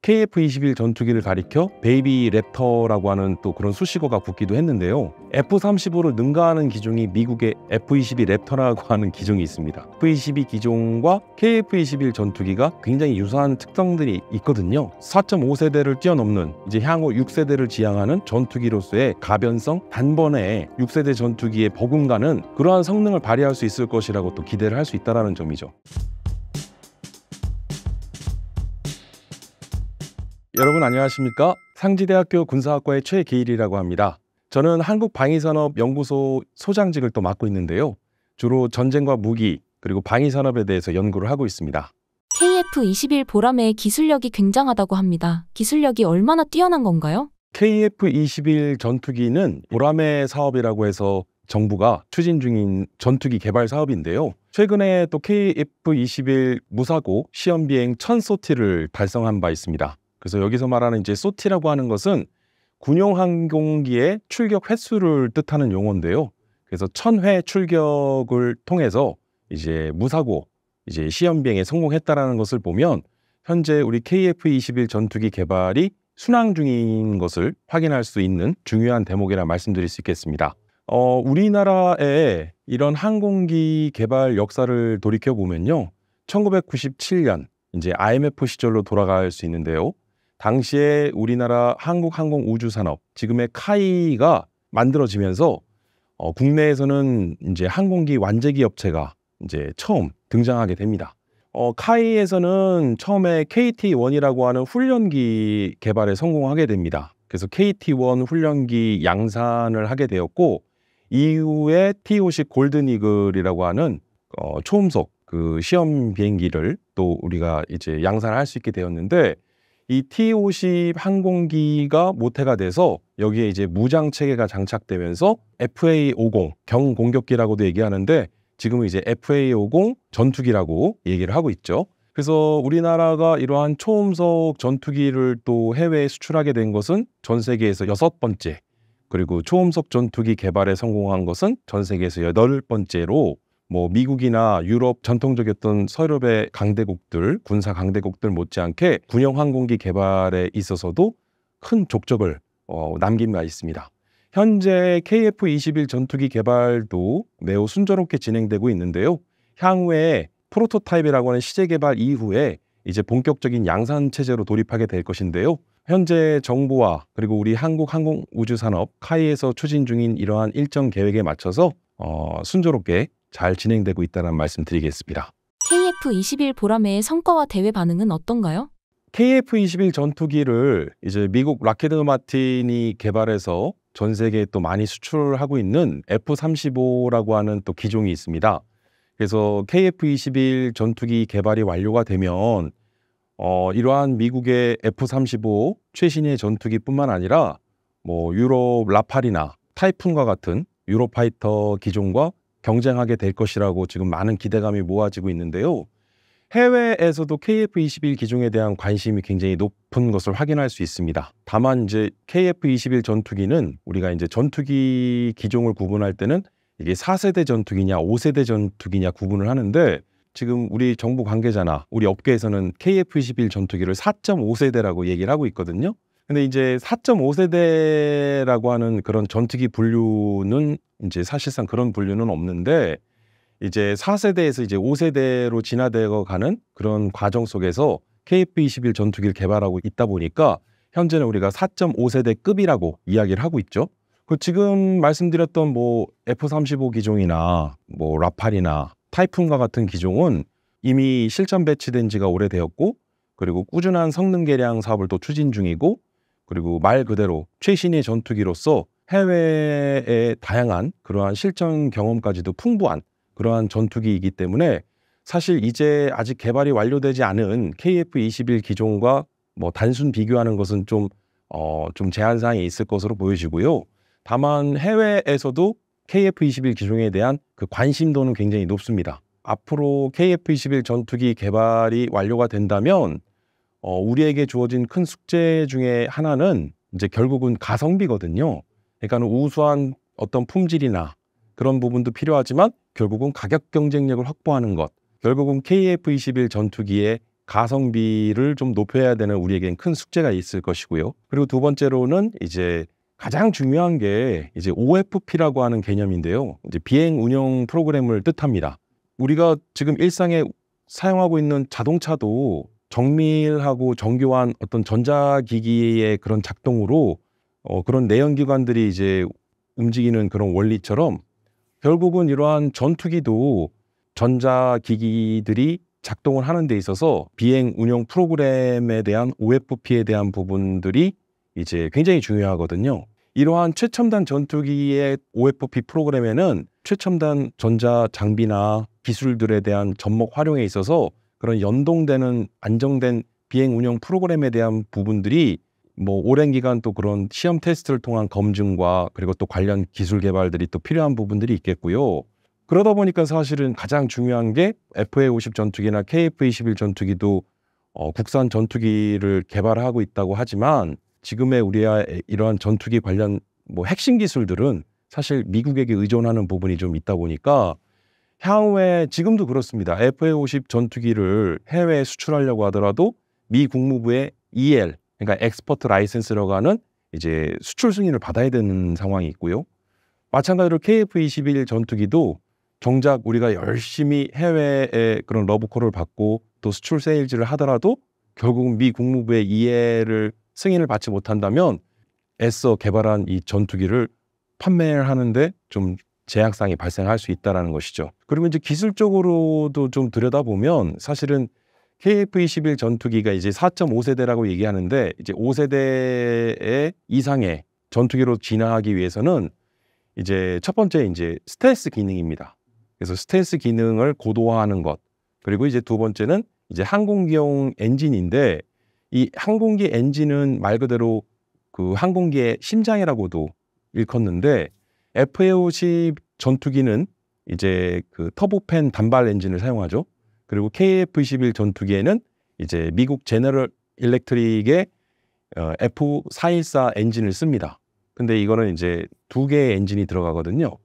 KF-21 전투기를 가리켜 베이비 랩터라고 하는 또 그런 수식어가 붙기도 했는데요. F-35를 능가하는 기종이 미국의 F-22 랩터라고 하는 기종이 있습니다. F-22 기종과 KF-21 전투기가 굉장히 유사한 특성들이 있거든요. 4.5세대를 뛰어넘는 이제 향후 6세대를 지향하는 전투기로서의 가변성, 단번에 6세대 전투기에 버금가는 그러한 성능을 발휘할 수 있을 것이라고 또 기대를 할 수 있다는 점이죠. 여러분 안녕하십니까? 상지대학교 군사학과의 최기일이라고 합니다. 저는 한국방위산업연구소 소장직을 또 맡고 있는데요. 주로 전쟁과 무기 그리고 방위산업에 대해서 연구를 하고 있습니다. KF-21 보라매의 기술력이 굉장하다고 합니다. 기술력이 얼마나 뛰어난 건가요? KF-21 전투기는 보라매 사업이라고 해서 정부가 추진 중인 전투기 개발 사업인데요. 최근에 또 KF-21 무사고 시험비행 1000소티를 달성한 바 있습니다. 그래서 여기서 말하는 이제 소티라고 하는 것은 군용 항공기의 출격 횟수를 뜻하는 용어인데요. 그래서 1000회 출격을 통해서 이제 무사고 이제 시험 비행에 성공했다라는 것을 보면 현재 우리 KF-21 전투기 개발이 순항 중인 것을 확인할 수 있는 중요한 대목이라 말씀드릴 수 있겠습니다. 우리나라의 이런 항공기 개발 역사를 돌이켜 보면요, 1997년 이제 IMF 시절로 돌아갈 수 있는데요. 당시에 우리나라 한국항공우주산업, 지금의 카이가 만들어지면서 국내에서는 이제 항공기 완제기 업체가 이제 처음 등장하게 됩니다. 카이에서는 처음에 KT-1이라고 하는 훈련기 개발에 성공하게 됩니다. 그래서 KT-1 훈련기 양산을 하게 되었고, 이후에 T-50 골든이글이라고 하는 초음속 그 시험 비행기를 또 우리가 이제 양산할 수 있게 되었는데, 이 T-50 항공기가 모태가 돼서 여기에 이제 무장 체계가 장착되면서 FA-50 경공격기라고도 얘기하는데 지금은 이제 FA-50 전투기라고 얘기를 하고 있죠. 그래서 우리나라가 이러한 초음속 전투기를 또 해외에 수출하게 된 것은 전 세계에서 6번째, 그리고 초음속 전투기 개발에 성공한 것은 전 세계에서 8번째로 뭐 미국이나 유럽 전통적이었던 서유럽의 강대국들, 군사 강대국들 못지않게 군용 항공기 개발에 있어서도 큰 족적을 남긴 바 있습니다. 현재 KF-21 전투기 개발도 매우 순조롭게 진행되고 있는데요. 향후에 프로토타입이라고 하는 시제 개발 이후에 이제 본격적인 양산 체제로 돌입하게 될 것인데요. 현재 정부와 그리고 우리 한국항공우주산업 카이에서 추진 중인 이러한 일정 계획에 맞춰서 순조롭게 잘 진행되고 있다는 말씀 드리겠습니다. KF-21 보라매의 성과와 대회 반응은 어떤가요? KF-21 전투기를 이제 미국 락히드 마틴이 개발해서 전 세계에 또 많이 수출하고 있는 F-35라고 하는 또 기종이 있습니다. 그래서 KF-21 전투기 개발이 완료가 되면 이러한 미국의 F-35 최신의 전투기뿐만 아니라 뭐 유럽 라팔이나 타이푼과 같은 유로파이터 기종과 경쟁하게 될 것이라고 지금 많은 기대감이 모아지고 있는데요. 해외에서도 KF-21 기종에 대한 관심이 굉장히 높은 것을 확인할 수 있습니다. 다만 이제 KF-21 전투기는 우리가 이제 전투기 기종을 구분할 때는 이게 4세대 전투기냐 5세대 전투기냐 구분을 하는데, 지금 우리 정부 관계자나 우리 업계에서는 KF-21 전투기를 4.5세대라고 얘기를 하고 있거든요. 근데 이제 4.5세대라고 하는 그런 전투기 분류는 이제 사실상 그런 분류는 없는데, 이제 4세대에서 이제 5세대로 진화되어 가는 그런 과정 속에서 KF-21 전투기를 개발하고 있다 보니까 현재는 우리가 4.5세대급이라고 이야기를 하고 있죠. 그 지금 말씀드렸던 뭐 F-35 기종이나 뭐 라팔이나 타이푼과 같은 기종은 이미 실전 배치된 지가 오래되었고, 그리고 꾸준한 성능 개량 사업을 또 추진 중이고, 그리고 말 그대로 최신의 전투기로서 해외의 다양한 그러한 실전 경험까지도 풍부한 그러한 전투기이기 때문에 사실 이제 아직 개발이 완료되지 않은 KF-21 기종과 뭐 단순 비교하는 것은 좀 제한 사항이 있을 것으로 보여지고요. 다만 해외에서도 KF-21 기종에 대한 그 관심도는 굉장히 높습니다. 앞으로 KF-21 전투기 개발이 완료가 된다면 우리에게 주어진 큰 숙제 중에 하나는 이제 결국은 가성비거든요. 그러니까 우수한 어떤 품질이나 그런 부분도 필요하지만 결국은 가격 경쟁력을 확보하는 것, 결국은 KF-21 전투기의 가성비를 좀 높여야 되는 우리에겐 큰 숙제가 있을 것이고요. 그리고 두 번째로는 이제 가장 중요한 게 이제 OFP라고 하는 개념인데요. 이제 비행 운영 프로그램을 뜻합니다. 우리가 지금 일상에 사용하고 있는 자동차도 정밀하고 정교한 어떤 전자기기의 그런 작동으로 그런 내연기관들이 이제 움직이는 그런 원리처럼 결국은 이러한 전투기도 전자기기들이 작동을 하는 데 있어서 비행 운영 프로그램에 대한 OFP에 대한 부분들이 이제 굉장히 중요하거든요. 이러한 최첨단 전투기의 OFP 프로그램에는 최첨단 전자 장비나 기술들에 대한 접목 활용에 있어서 그런 연동되는 안정된 비행 운영 프로그램에 대한 부분들이 뭐 오랜 기간 또 그런 시험 테스트를 통한 검증과 그리고 또 관련 기술 개발들이 또 필요한 부분들이 있겠고요. 그러다 보니까 사실은 가장 중요한 게 FA-50 전투기나 KF-21 전투기도 국산 전투기를 개발하고 있다고 하지만 지금의 우리의 이러한 전투기 관련 뭐 핵심 기술들은 사실 미국에게 의존하는 부분이 좀 있다 보니까 향후에 지금도 그렇습니다. FA-50 전투기를 해외에 수출하려고 하더라도 미 국무부의 EL, 그러니까 엑스퍼트 라이센스라고 하는 이제 수출 승인을 받아야 되는 상황이 있고요. 마찬가지로 KF-21 전투기도 정작 우리가 열심히 해외에 그런 러브콜을 받고 또 수출 세일즈를 하더라도 결국은 미 국무부의 EL을 승인을 받지 못한다면 애써 개발한 이 전투기를 판매를 하는데 좀 제약상이 발생할 수 있다는 것이죠. 그리고 이제 기술적으로도 좀 들여다보면 사실은 KF-21 전투기가 이제 4.5세대라고 얘기하는데 이제 5세대 이상의 전투기로 진화하기 위해서는 이제 첫 번째 이제 스텔스 기능입니다. 그래서 스텔스 기능을 고도화하는 것. 그리고 이제 두 번째는 이제 항공기용 엔진인데 이 항공기 엔진은 말 그대로 그 항공기의 심장이라고도 일컫는데 FA-50 전투기는 이제 그 터보팬 단발 엔진을 사용하죠. 그리고 KF-21 전투기에는 이제 미국 제너럴 일렉트릭의 F414 엔진을 씁니다. 근데 이거는 이제 두 개의 엔진이 들어가거든요.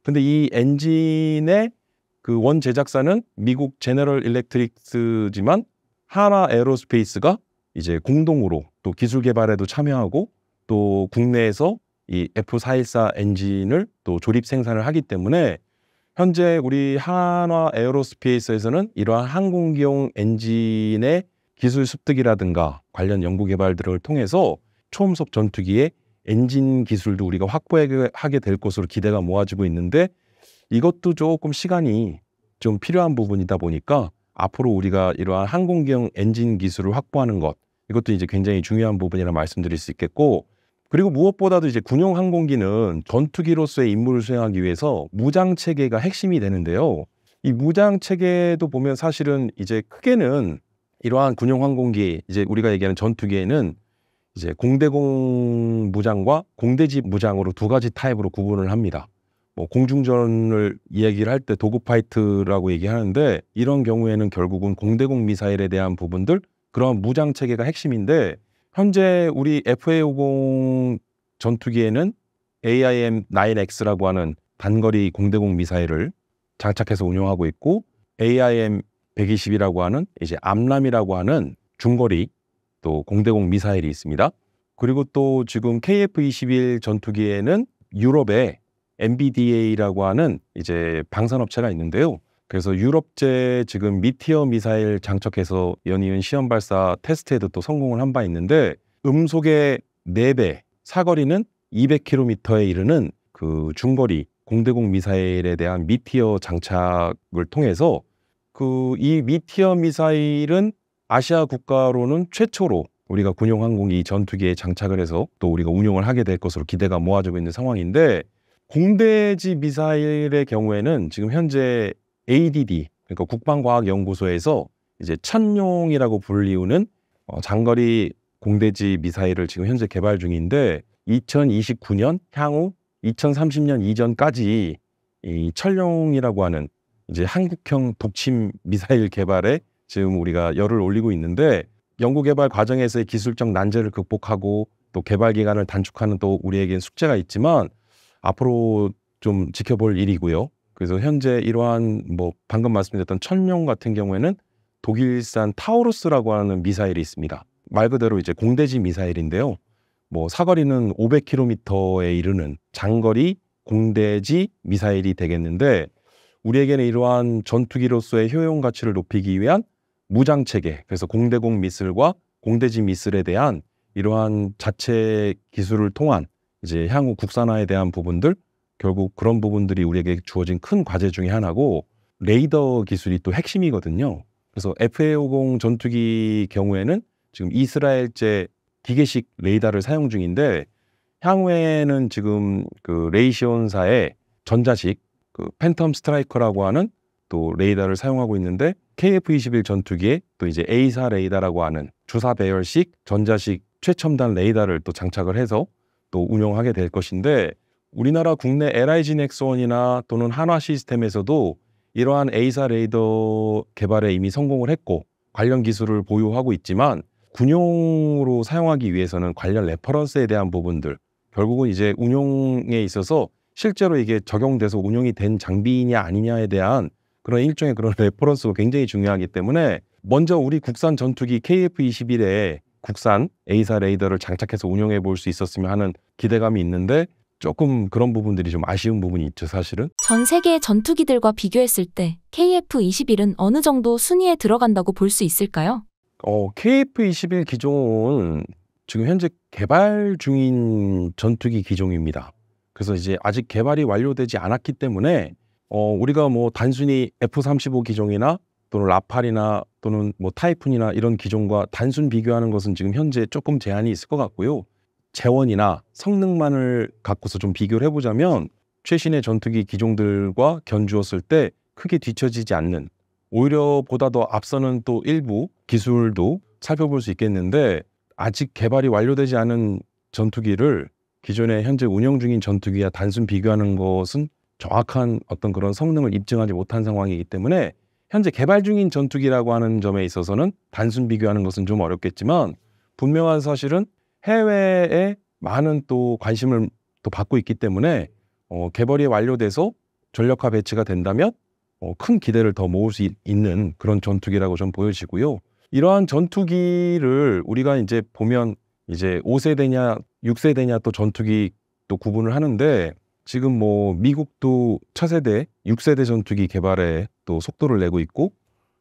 근데 이 엔진의 그 원 제작사는 미국 제너럴 일렉트릭스지만 하나 에어로스페이스가 이제 공동으로 또 기술 개발에도 참여하고 또 국내에서 이 F414 엔진을 또 조립 생산을 하기 때문에 현재 우리 한화 에어로스페이스에서는 이러한 항공기용 엔진의 기술 습득이라든가 관련 연구 개발들을 통해서 초음속 전투기의 엔진 기술도 우리가 확보하게 될 것으로 기대가 모아지고 있는데 이것도 조금 시간이 좀 필요한 부분이다 보니까 앞으로 우리가 이러한 항공기용 엔진 기술을 확보하는 것 이것도 이제 굉장히 중요한 부분이라 말씀드릴 수 있겠고 그리고 무엇보다도 이제 군용 항공기는 전투기로서의 임무를 수행하기 위해서 무장 체계가 핵심이 되는데요. 이 무장 체계도 보면 사실은 이제 크게는 이러한 군용 항공기 이제 우리가 얘기하는 전투기에는 이제 공대공 무장과 공대지 무장으로 두 가지 타입으로 구분을 합니다. 뭐 공중전을 이야기를 할 때 도그파이트라고 얘기하는데 이런 경우에는 결국은 공대공 미사일에 대한 부분들 그런 무장 체계가 핵심인데 현재 우리 FA-50 전투기에는 AIM-9X라고 하는 단거리 공대공 미사일을 장착해서 운용하고 있고 AIM-120이라고 하는 이제 암람이라고 하는 중거리 또 공대공 미사일이 있습니다. 그리고 또 지금 KF-21 전투기에는 유럽의 MBDA라고 하는 이제 방산업체가 있는데요. 그래서 유럽제 지금 미티어 미사일 장착해서 연이은 시험 발사 테스트에도 또 성공을 한 바 있는데 음속의 4배, 사거리는 200km에 이르는 그 중거리 공대공 미사일에 대한 미티어 장착을 통해서 그 이 미티어 미사일은 아시아 국가로는 최초로 우리가 군용 항공기 전투기에 장착을 해서 또 우리가 운용을 하게 될 것으로 기대가 모아지고 있는 상황인데 공대지 미사일의 경우에는 지금 현재 ADD 그러니까 국방과학연구소에서 이제 천룡이라고 불리우는 장거리 공대지 미사일을 지금 현재 개발 중인데 2029년 향후 2030년 이전까지 이 천룡이라고 하는 이제 한국형 독침 미사일 개발에 지금 우리가 열을 올리고 있는데 연구 개발 과정에서의 기술적 난제를 극복하고 또 개발 기간을 단축하는 또 우리에겐 숙제가 있지만 앞으로 좀 지켜볼 일이고요. 그래서 현재 이러한 뭐 방금 말씀드렸던 천룡 같은 경우에는 독일산 타우루스라고 하는 미사일이 있습니다. 말 그대로 이제 공대지 미사일인데요. 뭐 사거리는 500km에 이르는 장거리 공대지 미사일이 되겠는데, 우리에게는 이러한 전투기로서의 효용 가치를 높이기 위한 무장 체계, 그래서 공대공 미술과 공대지 미술에 대한 이러한 자체 기술을 통한 이제 향후 국산화에 대한 부분들, 결국 그런 부분들이 우리에게 주어진 큰 과제 중에 하나고, 레이더 기술이 또 핵심이거든요. 그래서 FA-50 전투기 경우에는 지금 이스라엘제 기계식 레이더를 사용 중인데, 향후에는 지금 그 레이시온사의 전자식 그 팬텀 스트라이커라고 하는 또 레이더를 사용하고 있는데, KF-21 전투기에 또 이제 A사 레이더라고 하는 주사 배열식 전자식 최첨단 레이더를 또 장착을 해서 또 운용하게 될 것인데, 우리나라 국내 LIG 넥스원이나 또는 한화 시스템에서도 이러한 A사 레이더 개발에 이미 성공을 했고 관련 기술을 보유하고 있지만, 군용으로 사용하기 위해서는 관련 레퍼런스에 대한 부분들, 결국은 이제 운용에 있어서 실제로 이게 적용돼서 운용이 된 장비냐 아니냐에 대한 그런 일종의 그런 레퍼런스가 굉장히 중요하기 때문에, 먼저 우리 국산 전투기 KF-21에 국산 A사 레이더를 장착해서 운용해 볼 수 있었으면 하는 기대감이 있는데, 조금 그런 부분들이 좀 아쉬운 부분이 있죠, 사실은. 전 세계의 전투기들과 비교했을 때 KF-21은 어느 정도 순위에 들어간다고 볼 수 있을까요? KF-21 기종은 지금 현재 개발 중인 전투기 기종입니다. 그래서 이제 아직 개발이 완료되지 않았기 때문에 우리가 뭐 단순히 F-35 기종이나 또는 라팔이나 또는 뭐 타이푼이나 이런 기종과 단순 비교하는 것은 지금 현재 조금 제한이 있을 것 같고요. 재원이나 성능만을 갖고서 좀 비교를 해보자면 최신의 전투기 기종들과 견주었을 때 크게 뒤처지지 않는, 오히려 보다 더 앞서는 또 일부 기술도 살펴볼 수 있겠는데, 아직 개발이 완료되지 않은 전투기를 기존에 현재 운영 중인 전투기와 단순 비교하는 것은 정확한 어떤 그런 성능을 입증하지 못한 상황이기 때문에, 현재 개발 중인 전투기라고 하는 점에 있어서는 단순 비교하는 것은 좀 어렵겠지만, 분명한 사실은 해외에 많은 또 관심을 또 받고 있기 때문에 개발이 완료돼서 전력화 배치가 된다면 큰 기대를 더 모을 수 있는 그런 전투기라고 좀 보여지고요. 이러한 전투기를 우리가 이제 보면 이제 5세대냐 6세대냐 또 전투기 또 구분을 하는데, 지금 뭐 미국도 차세대 6세대 전투기 개발에 또 속도를 내고 있고,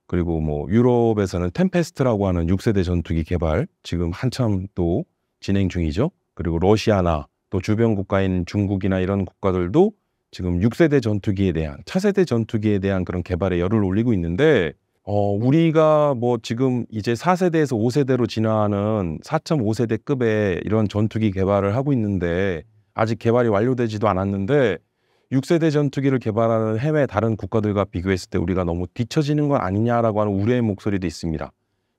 그리고 뭐 유럽에서는 템페스트라고 하는 6세대 전투기 개발 지금 한참 또 진행 중이죠. 그리고 러시아나 또 주변 국가인 중국이나 이런 국가들도 지금 6세대 전투기에 대한, 차세대 전투기에 대한 그런 개발에 열을 올리고 있는데, 우리가 뭐 지금 이제 4세대에서 5세대로 진화하는 4.5세대급의 이런 전투기 개발을 하고 있는데, 아직 개발이 완료되지도 않았는데 6세대 전투기를 개발하는 해외 다른 국가들과 비교했을 때 우리가 너무 뒤처지는 건 아니냐라고 하는 우려의 목소리도 있습니다.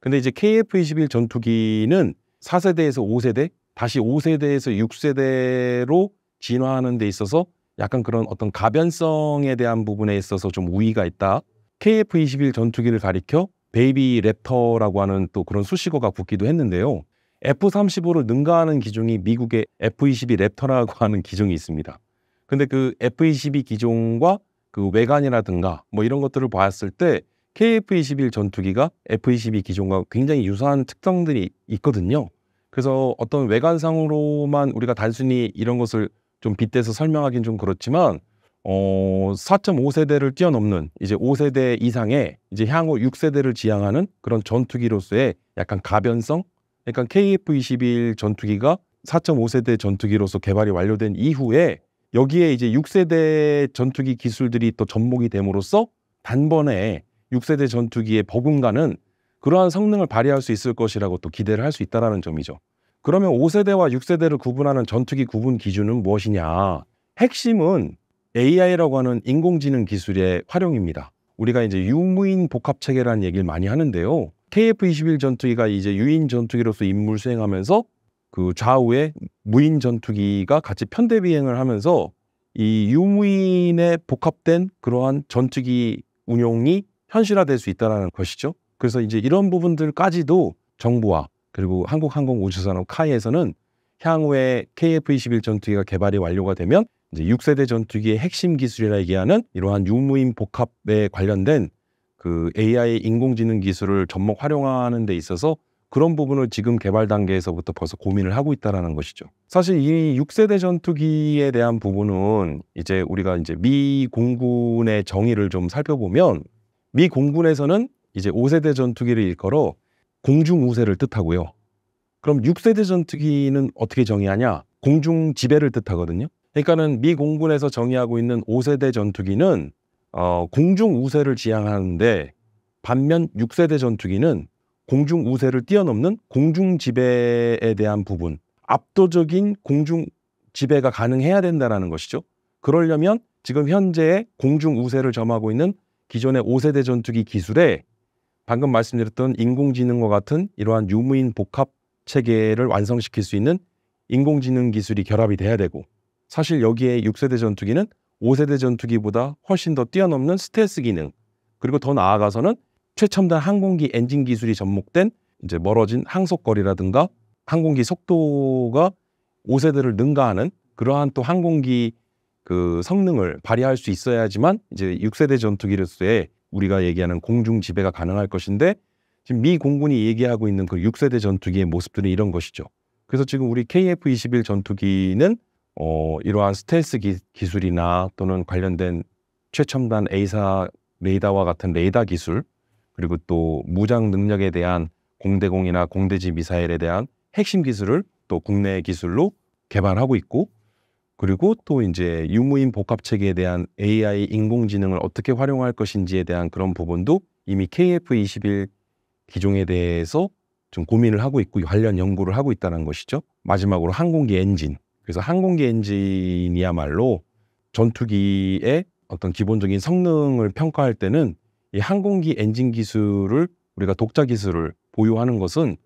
근데 이제 KF-21 전투기는 4세대에서 5세대, 다시 5세대에서 6세대로 진화하는 데 있어서 약간 그런 어떤 가변성에 대한 부분에 있어서 좀 우위가 있다. KF-21 전투기를 가리켜 베이비 랩터라고 하는 또 그런 수식어가 붙기도 했는데요. F-35를 능가하는 기종이 미국의 F-22 랩터라고 하는 기종이 있습니다. 근데 그 F-22 기종과 그 외관이라든가 뭐 이런 것들을 봤을 때 KF-21 전투기가 F-22 기종과 굉장히 유사한 특성들이 있거든요. 그래서 어떤 외관상으로만 우리가 단순히 이런 것을 좀 빗대서 설명하기는 좀 그렇지만 4.5세대를 뛰어넘는 이제 5세대 이상의 이제 향후 6세대를 지향하는 그런 전투기로서의 약간 가변성, 그러니까 KF-21 전투기가 4.5세대 전투기로서 개발이 완료된 이후에 여기에 이제 6세대 전투기 기술들이 또 접목이 됨으로써 단번에 6세대 전투기에 버금가는 그러한 성능을 발휘할 수 있을 것이라고 또 기대를 할 수 있다는 점이죠. 그러면 5세대와 6세대를 구분하는 전투기 구분 기준은 무엇이냐? 핵심은 AI라고 하는 인공지능 기술의 활용입니다. 우리가 이제 유무인 복합 체계라는 얘기를 많이 하는데요. KF-21 전투기가 이제 유인 전투기로서 임무를 수행하면서 그 좌우에 무인 전투기가 같이 편대 비행을 하면서 이 유무인에 복합된 그러한 전투기 운용이 현실화될 수 있다는 것이죠. 그래서 이제 이런 부분들까지도 정부와 그리고 한국항공우주산업 카이에서는 향후에 KF-21 전투기가 개발이 완료가 되면 이제 6세대 전투기의 핵심 기술이라 얘기하는 이러한 유무인 복합에 관련된 그 AI 인공지능 기술을 접목 활용하는 데 있어서 그런 부분을 지금 개발 단계에서부터 벌써 고민을 하고 있다는 것이죠. 사실 이 6세대 전투기에 대한 부분은 이제 우리가 이제 미 공군의 정의를 좀 살펴보면 미 공군에서는 이제 5세대 전투기를 일컬어 공중 우세를 뜻하고요. 그럼 6세대 전투기는 어떻게 정의하냐? 공중 지배를 뜻하거든요. 그러니까는 미 공군에서 정의하고 있는 5세대 전투기는 공중 우세를 지향하는데 반면 6세대 전투기는 공중 우세를 뛰어넘는 공중 지배에 대한 부분, 압도적인 공중 지배가 가능해야 된다는 것이죠. 그러려면 지금 현재 공중 우세를 점하고 있는 기존의 5세대 전투기 기술에 방금 말씀드렸던 인공지능과 같은 이러한 유무인 복합 체계를 완성시킬 수 있는 인공지능 기술이 결합이 돼야 되고, 사실 여기에 6세대 전투기는 5세대 전투기보다 훨씬 더 뛰어넘는 스텔스 기능, 그리고 더 나아가서는 최첨단 항공기 엔진 기술이 접목된 이제 멀어진 항속거리라든가 항공기 속도가 5세대를 능가하는 그러한 또 항공기 그 성능을 발휘할 수 있어야지만 이제 6세대 전투기로서의 우리가 얘기하는 공중 지배가 가능할 것인데, 지금 미 공군이 얘기하고 있는 그 6세대 전투기의 모습들은 이런 것이죠. 그래서 지금 우리 KF-21 전투기는 이러한 스텔스 기술이나 또는 관련된 최첨단 A사 레이더와 같은 레이더 기술, 그리고 또 무장 능력에 대한 공대공이나 공대지 미사일에 대한 핵심 기술을 또 국내 기술로 개발하고 있고, 그리고 또 이제 유무인 복합 체계에 대한 AI 인공지능을 어떻게 활용할 것인지에 대한 그런 부분도 이미 KF-21 기종에 대해서 좀 고민을 하고 있고 관련 연구를 하고 있다는 것이죠. 마지막으로 항공기 엔진. 그래서 항공기 엔진이야말로 전투기의 어떤 기본적인 성능을 평가할 때는 이 항공기 엔진 기술을 우리가 독자 기술을 보유하는 것은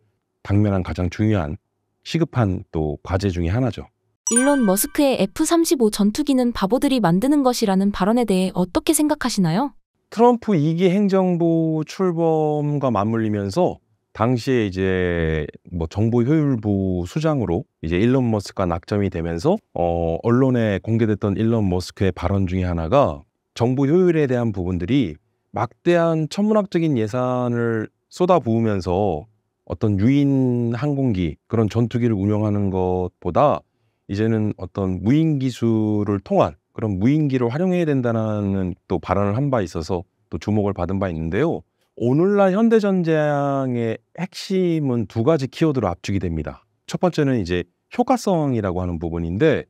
당면한 가장 중요한 시급한 또 과제 중에 하나죠. 일론 머스크의 F-35 전투기는 바보들이 만드는 것이라는 발언에 대해 어떻게 생각하시나요? 트럼프 2기 행정부 출범과 맞물리면서 당시에 이제 뭐 정보 효율부 수장으로 이제 일론 머스크가 낙점이 되면서 언론에 공개됐던 일론 머스크의 발언 중에 하나가 정보 효율에 대한 부분들이 막대한 천문학적인 예산을 쏟아부으면서 어떤 유인 항공기 그런 전투기를 운영하는 것보다 이제는 어떤 무인 기술을 통한 그런 무인기를 활용해야 된다는 또 발언을 한 바 있어서 또 주목을 받은 바 있는데요. 오늘날 현대전장의 핵심은 두 가지 키워드로 압축이 됩니다. 첫 번째는 이제 효과성이라고 하는 부분인데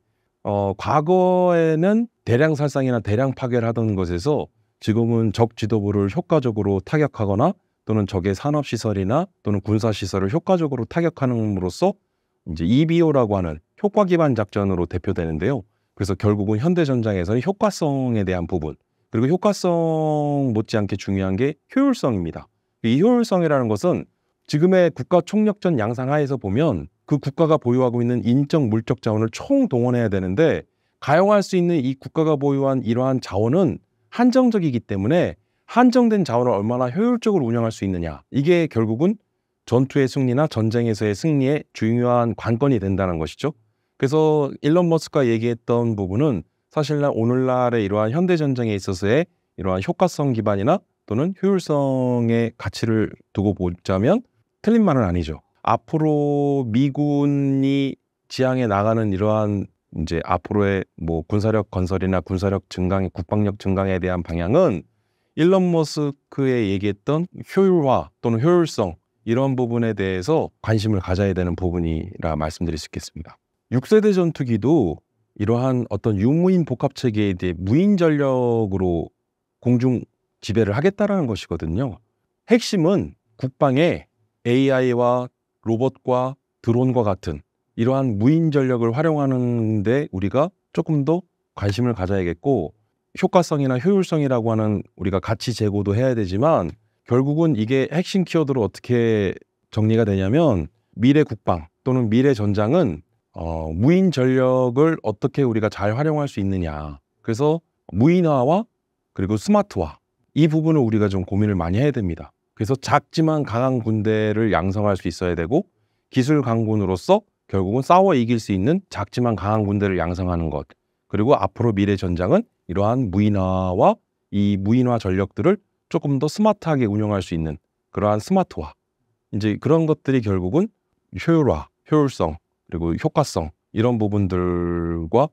과거에는 대량 살상이나 대량 파괴를 하던 것에서 지금은 적 지도부를 효과적으로 타격하거나 또는 적의 산업시설이나 또는 군사시설을 효과적으로 타격함으로써 이제 EBO라고 하는 효과 기반 작전으로 대표되는데요. 그래서 결국은 현대전장에서는 효과성에 대한 부분, 그리고 효과성 못지않게 중요한 게 효율성입니다. 이 효율성이라는 것은 지금의 국가 총력전 양상하에서 보면 그 국가가 보유하고 있는 인적 물적 자원을 총동원해야 되는데 가용할 수 있는 이 국가가 보유한 이러한 자원은 한정적이기 때문에 한정된 자원을 얼마나 효율적으로 운영할 수 있느냐, 이게 결국은 전투의 승리나 전쟁에서의 승리의 중요한 관건이 된다는 것이죠. 그래서 일론 머스크가 얘기했던 부분은 사실은 오늘날의 이러한 현대전쟁에 있어서의 이러한 효과성 기반이나 또는 효율성의 가치를 두고 보자면 틀린 말은 아니죠. 앞으로 미군이 지향해 나가는 이러한 이제 앞으로의 뭐 군사력 건설이나 군사력 증강, 국방력 증강에 대한 방향은 일론 머스크의 얘기했던 효율화 또는 효율성, 이런 부분에 대해서 관심을 가져야 되는 부분이라 말씀드릴 수 있겠습니다. 6세대 전투기도 이러한 어떤 유무인 복합 체계에 대해 무인 전력으로 공중 지배를 하겠다라는 것이거든요. 핵심은 국방에 AI와 로봇과 드론과 같은 이러한 무인 전력을 활용하는데 우리가 조금 더 관심을 가져야겠고, 효과성이나 효율성이라고 하는 우리가 가치 제고도 해야 되지만 결국은 이게 핵심 키워드로 어떻게 정리가 되냐면 미래 국방 또는 미래 전장은 무인 전력을 어떻게 우리가 잘 활용할 수 있느냐. 그래서 무인화와 그리고 스마트화, 이 부분을 우리가 좀 고민을 많이 해야 됩니다. 그래서 작지만 강한 군대를 양성할 수 있어야 되고, 기술 강군으로서 결국은 싸워 이길 수 있는 작지만 강한 군대를 양성하는 것, 그리고 앞으로 미래 전장은 이러한 무인화와 이 무인화 전력들을 조금 더 스마트하게 운영할 수 있는 그러한 스마트화, 이제 그런 것들이 결국은 효율화, 효율성, 그리고 효과성 이런 부분들과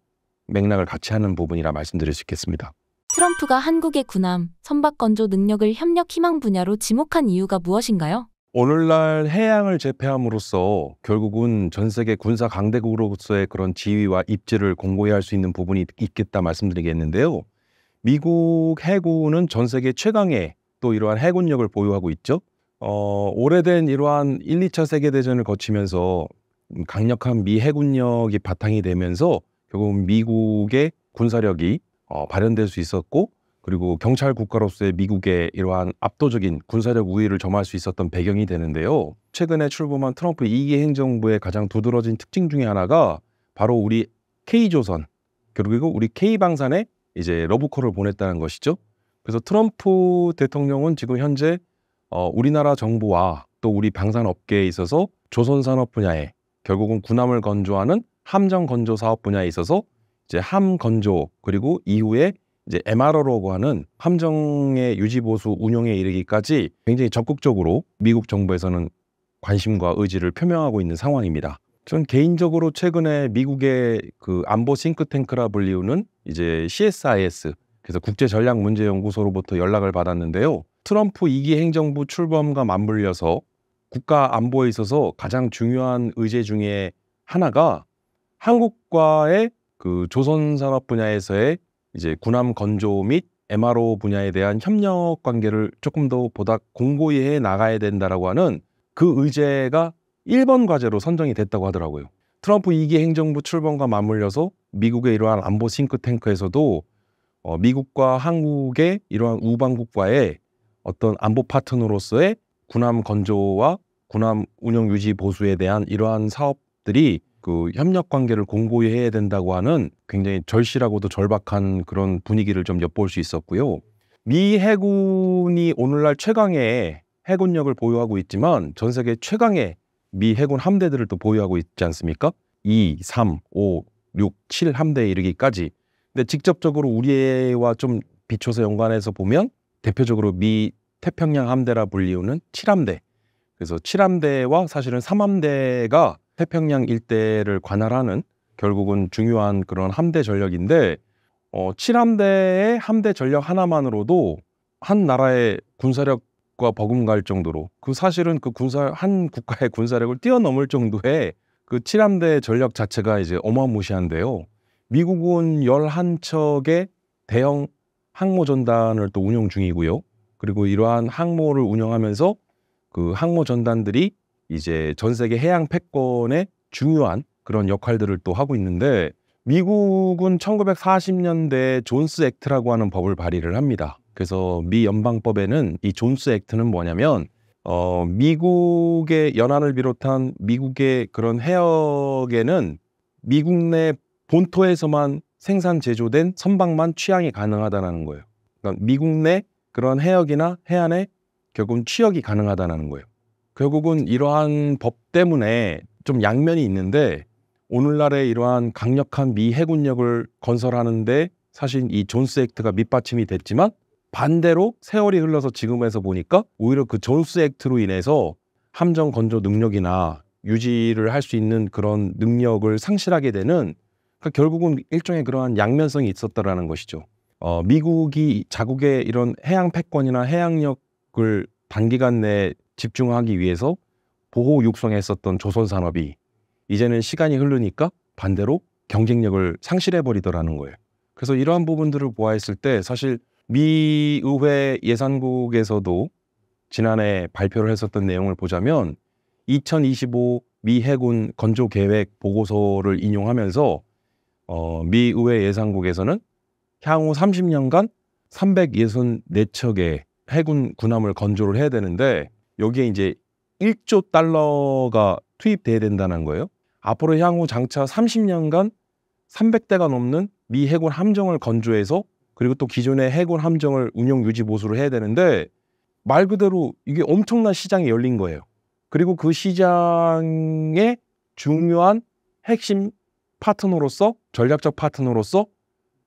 맥락을 같이 하는 부분이라 말씀드릴 수 있겠습니다. 트럼프가 한국의 군함, 선박 건조 능력을 협력 희망 분야로 지목한 이유가 무엇인가요? 오늘날 해양을 제패함으로써 결국은 전 세계 군사 강대국으로서의 그런 지위와 입지를 공고히 할 수 있는 부분이 있겠다 말씀드리겠는데요. 미국 해군은 전 세계 최강의 또 이러한 해군력을 보유하고 있죠. 오래된 이러한 1, 2차 세계대전을 거치면서 강력한 미 해군력이 바탕이 되면서 결국 미국의 군사력이 발현될 수 있었고, 그리고 경찰 국가로서의 미국의 이러한 압도적인 군사력 우위를 점할 수 있었던 배경이 되는데요. 최근에 출범한 트럼프 2기 행정부의 가장 두드러진 특징 중에 하나가 바로 우리 K조선, 그리고 우리 K방산에 이제 러브콜을 보냈다는 것이죠. 그래서 트럼프 대통령은 지금 현재 우리나라 정부와 또 우리 방산업계에 있어서 조선산업 분야에, 결국은 군함을 건조하는 함정 건조 사업 분야에 있어서 이제 함 건조, 그리고 이후에 이제 MRO라고 하는 함정의 유지 보수 운용에 이르기까지 굉장히 적극적으로 미국 정부에서는 관심과 의지를 표명하고 있는 상황입니다. 전 개인적으로 최근에 미국의 그 안보 싱크탱크라 불리우는 이제 CSIS, 그래서 국제전략문제연구소로부터 연락을 받았는데요. 트럼프 2기 행정부 출범과 맞물려서 국가 안보에 있어서 가장 중요한 의제 중에 하나가 한국과의 그 조선산업 분야에서의 이제 군함 건조 및 MRO 분야에 대한 협력 관계를 조금 더 보다 공고히 해 나가야 된다라고 하는 그 의제가 1번 과제로 선정이 됐다고 하더라고요. 트럼프 2기 행정부 출범과 맞물려서 미국의 이러한 안보 싱크탱크에서도 미국과 한국의 이러한 우방국과의 어떤 안보 파트너로서의 군함 건조와 군함 운영 유지 보수에 대한 이러한 사업들이 그 협력 관계를 공고히 해야 된다고 하는 굉장히 절실하고도 절박한 그런 분위기를 좀 엿볼 수 있었고요. 미 해군이 오늘날 최강의 해군력을 보유하고 있지만 전 세계 최강의 미 해군 함대들을 또 보유하고 있지 않습니까? 2, 3, 5, 6, 7 함대에 이르기까지. 근데 직접적으로 우리와 좀 비춰서 연관해서 보면 대표적으로 미 태평양 함대라 불리우는 7함대. 그래서 7함대와 사실은 3함대가 태평양 일대를 관할하는 결국은 중요한 그런 함대 전력인데 7함대의 함대 전력 하나만으로도 한 나라의 군사력과 버금갈 정도로, 그 사실은 그 한 국가의 군사력을 뛰어넘을 정도의 그 7함대 전력 자체가 이제 어마무시한데요. 미국은 11척의 대형 항모 전단을 또 운영 중이고요. 그리고 이러한 항모를 운영하면서 그 항모 전단들이 이제 전 세계 해양 패권의 중요한 그런 역할들을 또 하고 있는데, 미국은 1940년대에 존스 액트라고 하는 법을 발의를 합니다. 그래서 미 연방법에는 이 존스 액트는 뭐냐면 미국의 연안을 비롯한 미국의 그런 해역에는 미국 내 본토에서만 생산 제조된 선박만 취항이 가능하다는 거예요. 그러니까 미국 내 그런 해역이나 해안에 결국은 취역이 가능하다는 거예요. 결국은 이러한 법 때문에 좀 양면이 있는데, 오늘날의 이러한 강력한 미 해군력을 건설하는데 사실 이 존스 액트가 밑받침이 됐지만, 반대로 세월이 흘러서 지금에서 보니까 오히려 그 존스 액트로 인해서 함정 건조 능력이나 유지를 할 수 있는 그런 능력을 상실하게 되는, 그러니까 결국은 일종의 그러한 양면성이 있었다라는 것이죠. 미국이 자국의 이런 해양 패권이나 해양력을 단기간 내에 집중하기 위해서 보호 육성했었던 조선 산업이 이제는 시간이 흐르니까 반대로 경쟁력을 상실해버리더라는 거예요. 그래서 이러한 부분들을 보아했을 때 사실 미 의회 예산국에서도 지난해 발표를 했었던 내용을 보자면 2025 미 해군 건조 계획 보고서를 인용하면서 미 의회 예산국에서는 향후 30년간 364척의 해군 군함을 건조를 해야 되는데, 여기에 이제 1조 달러가 투입돼야 된다는 거예요. 앞으로 향후 장차 30년간 300대가 넘는 미 해군 함정을 건조해서, 그리고 또 기존의 해군 함정을 운용 유지 보수를 해야 되는데, 말 그대로 이게 엄청난 시장이 열린 거예요. 그리고 그 시장의 중요한 핵심 파트너로서, 전략적 파트너로서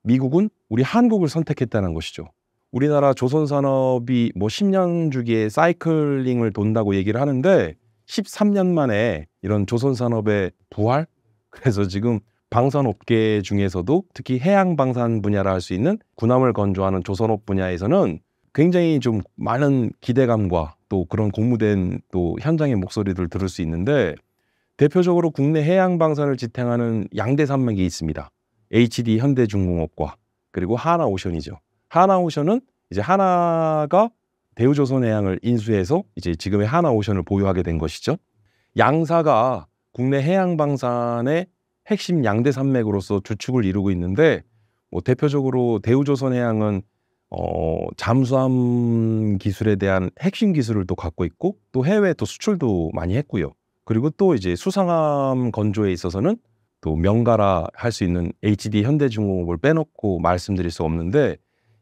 미국은 우리 한국을 선택했다는 것이죠. 우리나라 조선산업이 뭐 10년 주기에 사이클링을 돈다고 얘기를 하는데 13년 만에 이런 조선산업의 부활? 그래서 지금 방산업계 중에서도 특히 해양방산 분야라 할 수 있는 군함을 건조하는 조선업 분야에서는 굉장히 좀 많은 기대감과 또 그런 공무된 또 현장의 목소리들 들을 수 있는데 대표적으로 국내 해양방산을 지탱하는 양대 산맥이 있습니다. HD 현대중공업과 그리고 하나오션이죠. 하나오션은 이제 하나가 대우조선해양을 인수해서 이제 지금의 하나오션을 보유하게 된 것이죠. 양사가 국내 해양방산의 핵심 양대 산맥으로서 주축을 이루고 있는데 뭐 대표적으로 대우조선해양은 잠수함 기술에 대한 핵심 기술을 또 갖고 있고 또 해외 또 수출도 많이 했고요. 그리고 또 이제 수상함 건조에 있어서는 또 명가라 할 수 있는 HD 현대중공업을 빼놓고 말씀드릴 수 없는데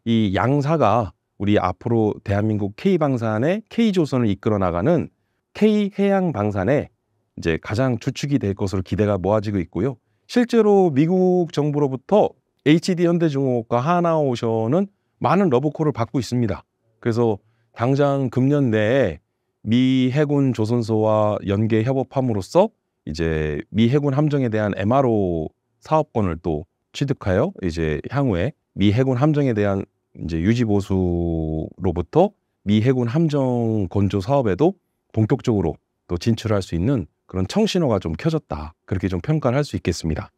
이 양사가 우리 앞으로 대한민국 K방산의 K조선을 이끌어 나가는 K해양방산의 이제 가장 주축이 될 것으로 기대가 모아지고 있고요. 실제로 미국 정부로부터 HD 현대중공업과 하나오션은 많은 러브콜을 받고 있습니다. 그래서 당장 금년 내에 미 해군 조선소와 연계 협업함으로써 이제 미 해군 함정에 대한 MRO 사업권을 또 취득하여 이제 향후에 미 해군 함정에 대한 이제 유지 보수로부터 미 해군 함정 건조 사업에도 본격적으로 또 진출할 수 있는 그런 청신호가 좀 켜졌다. 그렇게 좀 평가를 할 수 있겠습니다.